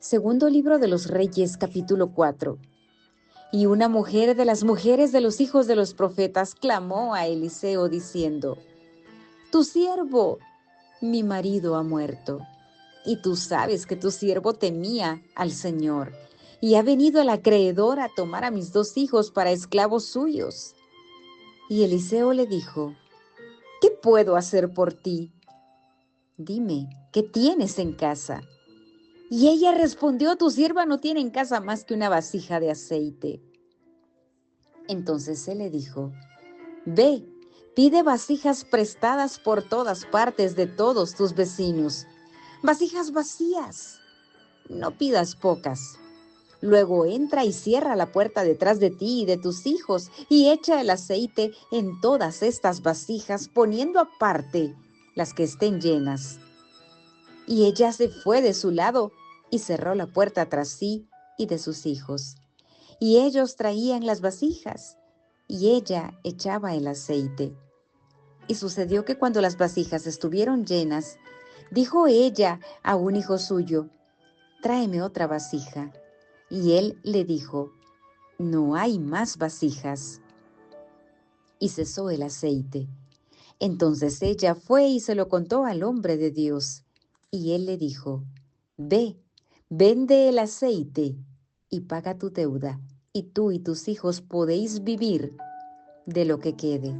Segundo libro de los Reyes, capítulo 4. Y una mujer de las mujeres de los hijos de los profetas clamó a Eliseo diciendo: Tu siervo, mi marido, ha muerto. Y tú sabes que tu siervo temía al Señor, y ha venido el acreedor a tomar a mis 2 hijos para esclavos suyos. Y Eliseo le dijo: ¿Qué puedo hacer por ti? Dime, ¿qué tienes en casa? Y ella respondió: Tu sierva no tiene en casa más que una vasija de aceite. Entonces él le dijo: Ve, pide vasijas prestadas por todas partes de todos tus vecinos, vasijas vacías, no pidas pocas. Luego entra y cierra la puerta detrás de ti y de tus hijos, y echa el aceite en todas estas vasijas, poniendo aparte las que estén llenas. Y ella se fue de su lado y cerró la puerta tras sí y de sus hijos. Y ellos traían las vasijas, y ella echaba el aceite. Y sucedió que cuando las vasijas estuvieron llenas, dijo ella a un hijo suyo: Tráeme otra vasija. Y él le dijo: No hay más vasijas. Y cesó el aceite. Entonces ella fue y se lo contó al hombre de Dios. Y él le dijo: Ve, vende el aceite y paga tu deuda, y tú y tus hijos podéis vivir de lo que quede.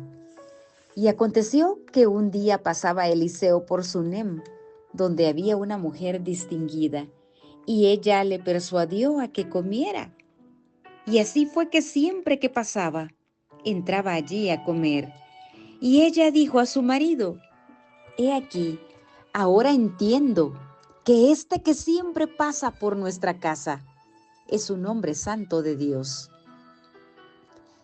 Y aconteció que un día pasaba Eliseo por Sunem, donde había una mujer distinguida, y ella le persuadió a que comiera. Y así fue que siempre que pasaba, entraba allí a comer. Y ella dijo a su marido: He aquí, ahora entiendo que este que siempre pasa por nuestra casa es un hombre santo de Dios.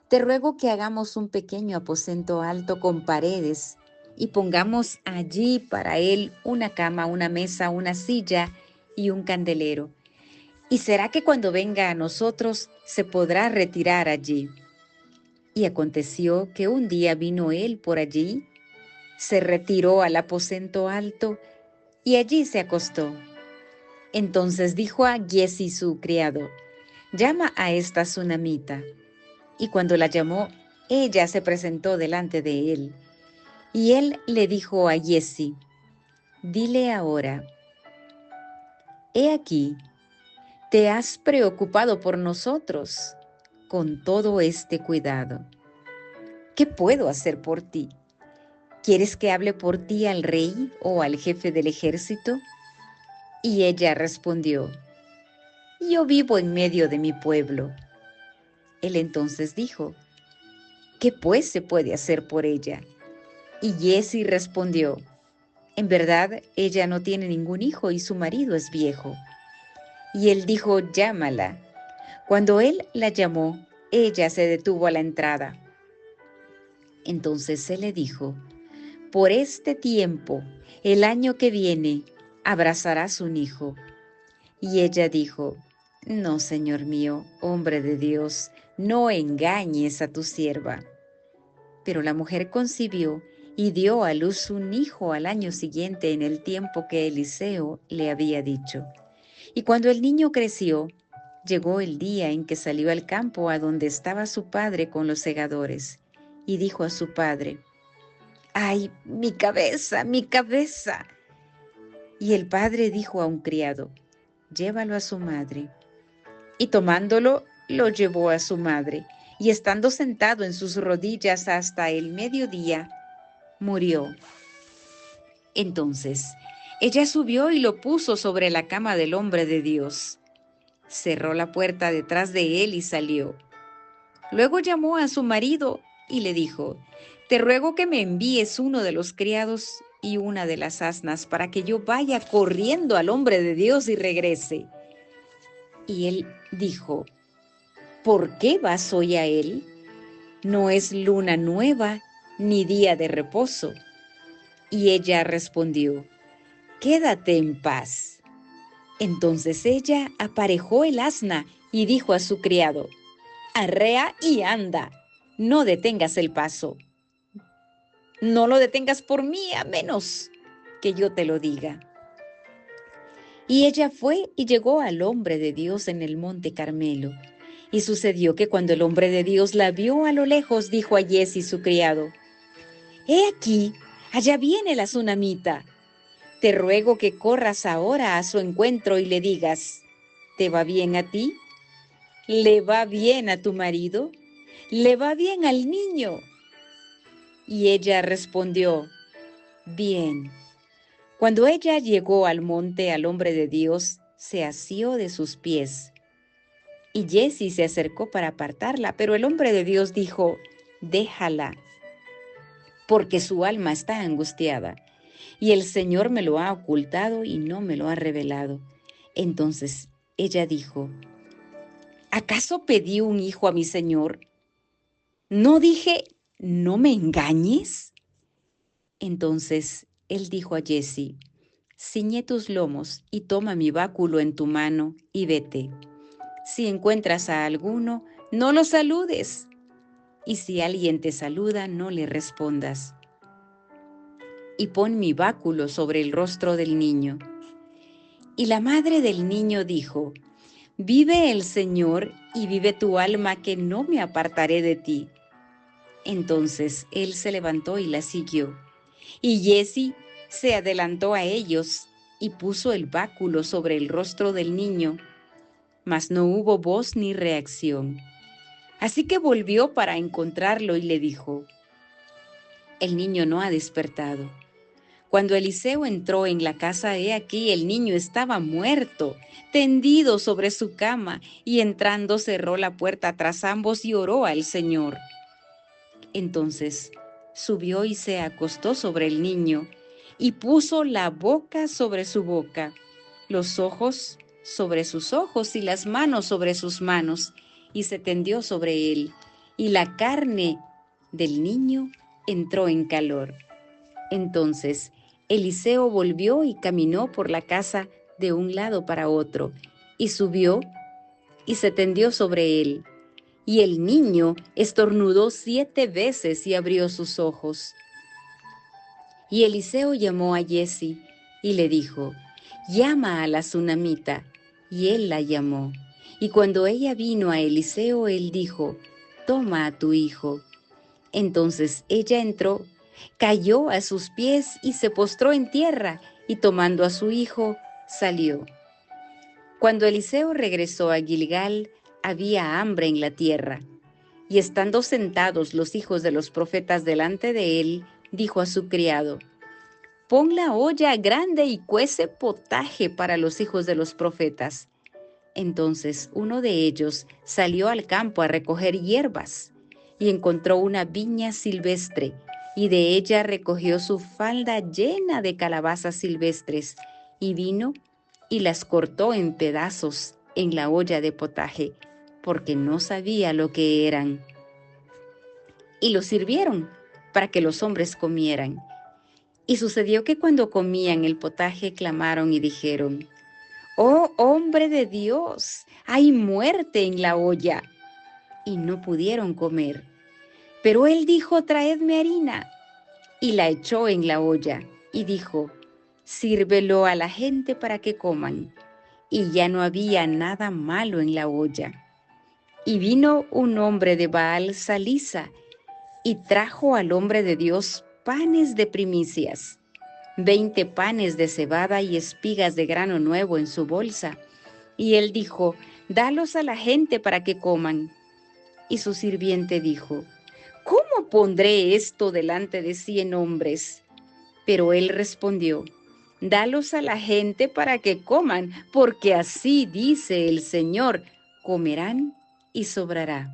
Te ruego que hagamos un pequeño aposento alto con paredes y pongamos allí para él una cama, una mesa, una silla y un candelero. Y será que cuando venga a nosotros se podrá retirar allí. Y aconteció que un día vino él por allí, se retiró al aposento alto y allí se acostó. Entonces dijo a Giezi su criado: Llama a esta sunamita. Y cuando la llamó, ella se presentó delante de él. Y él le dijo a Giezi: Dile ahora: He aquí, te has preocupado por nosotros con todo este cuidado. ¿Qué puedo hacer por ti? ¿Quieres que hable por ti al rey o al jefe del ejército? Y ella respondió: Yo vivo en medio de mi pueblo. Él entonces dijo: ¿Qué pues se puede hacer por ella? Y Giezi respondió: En verdad, ella no tiene ningún hijo y su marido es viejo. Y él dijo: Llámala. Cuando él la llamó, ella se detuvo a la entrada. Entonces él le dijo: Por este tiempo, el año que viene, abrazarás un hijo. Y ella dijo: No, señor mío, hombre de Dios, no engañes a tu sierva. Pero la mujer concibió y dio a luz un hijo al año siguiente, en el tiempo que Eliseo le había dicho. Y cuando el niño creció, llegó el día en que salió al campo a donde estaba su padre con los segadores, y dijo a su padre: ¡Ay, mi cabeza, mi cabeza! Y el padre dijo a un criado: Llévalo a su madre. Y tomándolo, lo llevó a su madre, y estando sentado en sus rodillas hasta el mediodía, murió. Entonces ella subió y lo puso sobre la cama del hombre de Dios. Cerró la puerta detrás de él y salió. Luego llamó a su marido y le dijo: Te ruego que me envíes uno de los criados y una de las asnas para que yo vaya corriendo al hombre de Dios y regrese. Y él dijo: ¿Por qué vas hoy a él? No es luna nueva ni día de reposo. Y ella respondió: Quédate en paz. Entonces ella aparejó el asna y dijo a su criado: Arrea y anda, no detengas el paso. No lo detengas por mí, a menos que yo te lo diga. Y ella fue y llegó al hombre de Dios en el monte Carmelo. Y sucedió que cuando el hombre de Dios la vio a lo lejos, dijo a Giezi su criado: «He aquí, allá viene la tsunamita. Te ruego que corras ahora a su encuentro y le digas: ¿te va bien a ti? ¿Le va bien a tu marido? ¿Le va bien al niño?». Y ella respondió: «Bien». Cuando ella llegó al monte al hombre de Dios, se asió de sus pies. Y Giezi se acercó para apartarla, pero el hombre de Dios dijo: «Déjala, porque su alma está angustiada, y el Señor me lo ha ocultado y no me lo ha revelado». Entonces ella dijo: «¿Acaso pedí un hijo a mi Señor? ¿No dije, no me engañes?». Entonces él dijo a Giezi: «Ciñe tus lomos y toma mi báculo en tu mano y vete. Si encuentras a alguno, no lo saludes, y si alguien te saluda, no le respondas. Y pon mi báculo sobre el rostro del niño». Y la madre del niño dijo: «Vive el Señor y vive tu alma, que no me apartaré de ti». Entonces él se levantó y la siguió. Y Giezi se adelantó a ellos y puso el báculo sobre el rostro del niño, mas no hubo voz ni reacción. Así que volvió para encontrarlo y le dijo: «El niño no ha despertado». Cuando Eliseo entró en la casa, he aquí el niño estaba muerto, tendido sobre su cama, y entrando cerró la puerta tras ambos y oró al Señor. Entonces subió y se acostó sobre el niño, y puso la boca sobre su boca, los ojos sobre sus ojos y las manos sobre sus manos, y se tendió sobre él, y la carne del niño entró en calor. Entonces Eliseo volvió y caminó por la casa de un lado para otro, y subió y se tendió sobre él. Y el niño estornudó 7 veces y abrió sus ojos. Y Eliseo llamó a Giezi y le dijo: «Llama a la tsunamita». Y él la llamó. Y cuando ella vino a Eliseo, él dijo: «Toma a tu hijo». Entonces ella entró, cayó a sus pies y se postró en tierra, y tomando a su hijo, salió. Cuando Eliseo regresó a Gilgal, había hambre en la tierra. Y estando sentados los hijos de los profetas delante de él, dijo a su criado: «Pon la olla grande y cuece potaje para los hijos de los profetas». Entonces uno de ellos salió al campo a recoger hierbas y encontró una viña silvestre, y de ella recogió su falda llena de calabazas silvestres, y vino y las cortó en pedazos en la olla de potaje, porque no sabía lo que eran. Y lo sirvieron para que los hombres comieran. Y sucedió que cuando comían el potaje, clamaron y dijeron: «Oh hombre de Dios, hay muerte en la olla». Y no pudieron comer. Pero él dijo: «Traedme harina». Y la echó en la olla y dijo: «Sírvelo a la gente para que coman». Y ya no había nada malo en la olla. Y vino un hombre de Baal Salisa y trajo al hombre de Dios panes de primicias, 20 panes de cebada y espigas de grano nuevo en su bolsa. Y él dijo: «Dalos a la gente para que coman». Y su sirviente dijo: «¿Cómo pondré esto delante de 100 hombres?» Pero él respondió: «Dalos a la gente para que coman, porque así dice el Señor: comerán y sobrará».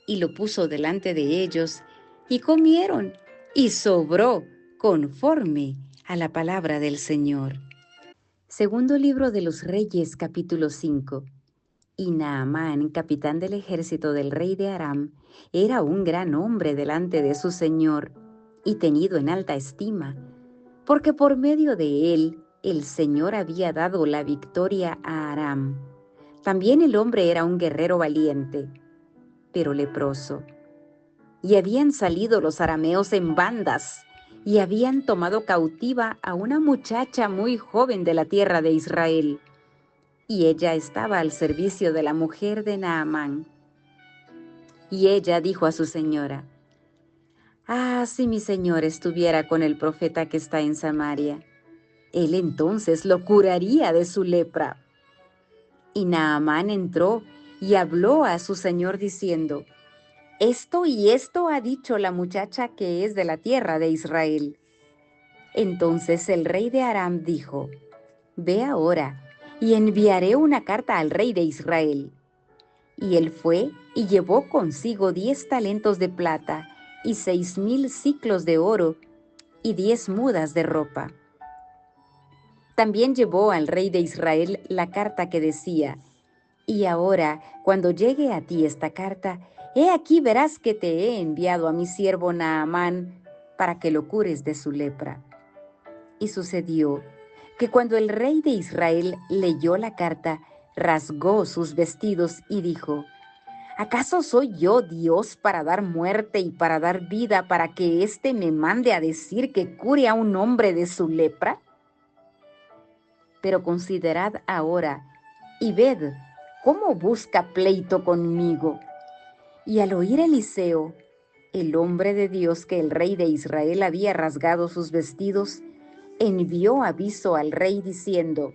Y lo puso delante de ellos, y comieron, y sobró, conforme a la palabra del Señor. Segundo libro de los Reyes, capítulo 5. Y Naamán, capitán del ejército del rey de Aram, era un gran hombre delante de su señor, y tenido en alta estima, porque por medio de él el Señor había dado la victoria a Aram. También el hombre era un guerrero valiente, pero leproso. Y habían salido los arameos en bandas, y habían tomado cautiva a una muchacha muy joven de la tierra de Israel, y ella estaba al servicio de la mujer de Naamán. Y ella dijo a su señora: «Ah, si mi señor estuviera con el profeta que está en Samaria, él entonces lo curaría de su lepra». Y Naamán entró y habló a su señor diciendo: «Esto y esto ha dicho la muchacha que es de la tierra de Israel». Entonces el rey de Aram dijo: «Ve ahora, y enviaré una carta al rey de Israel». Y él fue y llevó consigo 10 talentos de plata y 6,000 siclos de oro y 10 mudas de ropa. También llevó al rey de Israel la carta que decía: «Y ahora, cuando llegue a ti esta carta, he aquí verás que te he enviado a mi siervo Naamán para que lo cures de su lepra». Y sucedió que cuando el rey de Israel leyó la carta, rasgó sus vestidos y dijo: «¿Acaso soy yo Dios para dar muerte y para dar vida, para que éste me mande a decir que cure a un hombre de su lepra? Pero considerad ahora y ved cómo busca pleito conmigo». Y al oír Eliseo, el hombre de Dios, que el rey de Israel había rasgado sus vestidos, envió aviso al rey diciendo: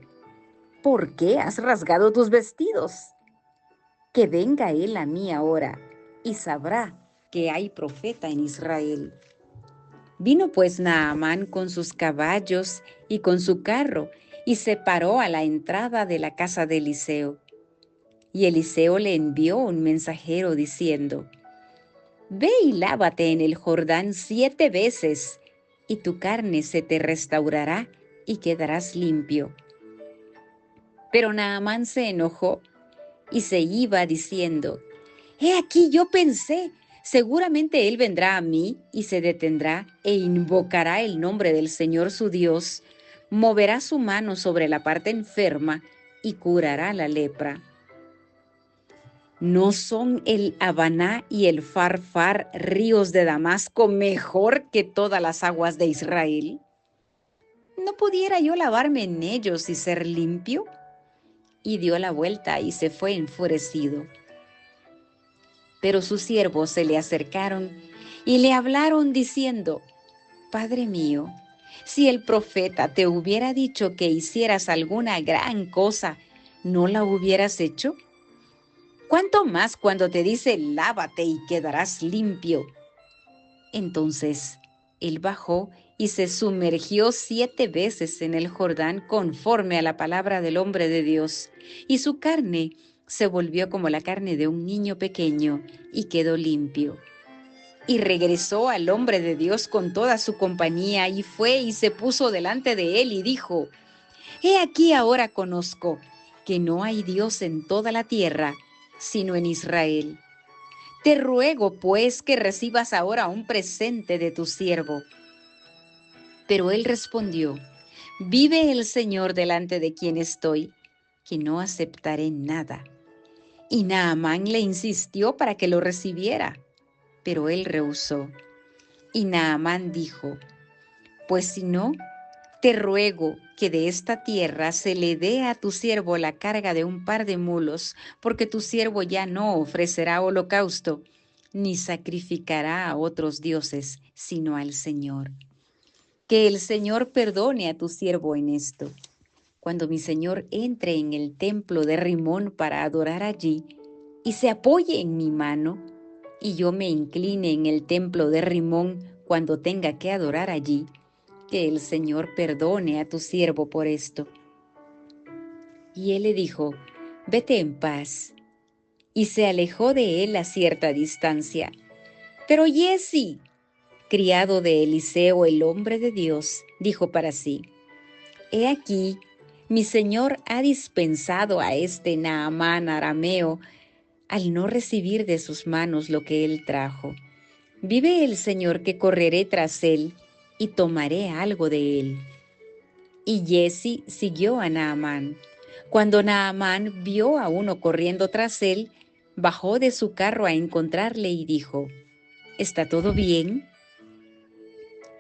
«¿Por qué has rasgado tus vestidos? Que venga él a mí ahora, y sabrá que hay profeta en Israel». Vino pues Naamán con sus caballos y con su carro, y se paró a la entrada de la casa de Eliseo. Y Eliseo le envió un mensajero diciendo: «Ve y lávate en el Jordán 7 veces, y tu carne se te restaurará y quedarás limpio». Pero Naamán se enojó y se iba diciendo: «He aquí, yo pensé, seguramente él vendrá a mí y se detendrá e invocará el nombre del Señor su Dios, moverá su mano sobre la parte enferma y curará la lepra». ¿No son el Habaná y el Farfar, ríos de Damasco, mejor que todas las aguas de Israel? ¿No pudiera yo lavarme en ellos y ser limpio? Y dio la vuelta y se fue enfurecido. Pero sus siervos se le acercaron y le hablaron diciendo: «Padre mío, si el profeta te hubiera dicho que hicieras alguna gran cosa, ¿no la hubieras hecho? ¿Cuánto más cuando te dice: lávate y quedarás limpio?». Entonces él bajó y se sumergió 7 veces en el Jordán conforme a la palabra del hombre de Dios, y su carne se volvió como la carne de un niño pequeño y quedó limpio. Y regresó al hombre de Dios con toda su compañía y fue y se puso delante de él y dijo: «He aquí ahora conozco que no hay Dios en toda la tierra sino en Israel. Te ruego, pues, que recibas ahora un presente de tu siervo». Pero él respondió: «Vive el Señor delante de quien estoy, que no aceptaré nada». Y Naamán le insistió para que lo recibiera, pero él rehusó. Y Naamán dijo: «Pues si no, te ruego que de esta tierra se le dé a tu siervo la carga de un par de mulos, porque tu siervo ya no ofrecerá holocausto, ni sacrificará a otros dioses, sino al Señor. Que el Señor perdone a tu siervo en esto. Cuando mi señor entre en el templo de Rimón para adorar allí, y se apoye en mi mano, y yo me incline en el templo de Rimón cuando tenga que adorar allí, que el Señor perdone a tu siervo por esto». Y él le dijo: «Vete en paz». Y se alejó de él a cierta distancia. Pero Giezi, criado de Eliseo, el hombre de Dios, dijo para sí: «He aquí, mi señor ha dispensado a este Naamán arameo al no recibir de sus manos lo que él trajo. Vive el Señor que correré tras él y tomaré algo de él». Y Giezi siguió a Naamán. Cuando Naamán vio a uno corriendo tras él, bajó de su carro a encontrarle y dijo: «¿Está todo bien?».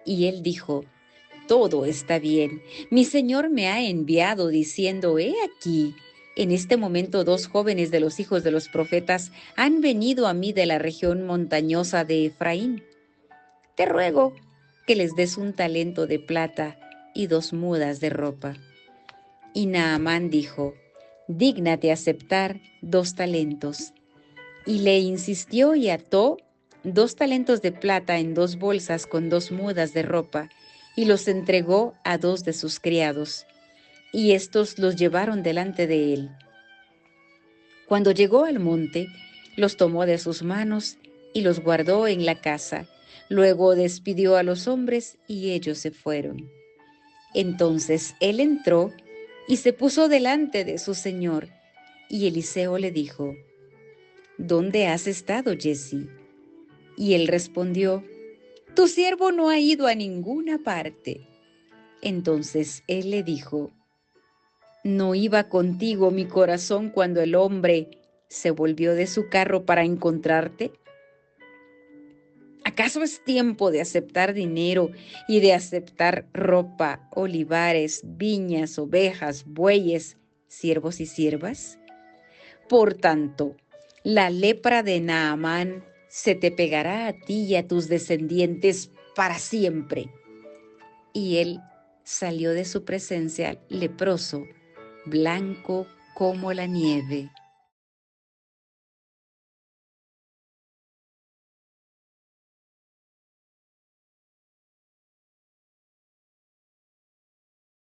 Y él dijo: todo está bien. Mi señor me ha enviado diciendo: he aquí, en este momento 2 jóvenes de los hijos de los profetas han venido a mí de la región montañosa de Efraín. Te ruego que les des un talento de plata y 2 mudas de ropa. Y Naamán dijo: dígnate aceptar 2 talentos. Y le insistió y ató 2 talentos de plata en 2 bolsas con 2 mudas de ropa, y los entregó a 2 de sus criados, y éstos los llevaron delante de él. Cuando llegó al monte, los tomó de sus manos y los guardó en la casa. Luego despidió a los hombres y ellos se fueron. Entonces él entró y se puso delante de su señor, y Eliseo le dijo: ¿dónde has estado, Jesse? Y él respondió: tu siervo no ha ido a ninguna parte. Entonces él le dijo: ¿no iba contigo mi corazón cuando el hombre se volvió de su carro para encontrarte? ¿Acaso es tiempo de aceptar dinero y de aceptar ropa, olivares, viñas, ovejas, bueyes, siervos y siervas? Por tanto, la lepra de Naamán se te pegará a ti y a tus descendientes para siempre. Y él salió de su presencia leproso, blanco como la nieve.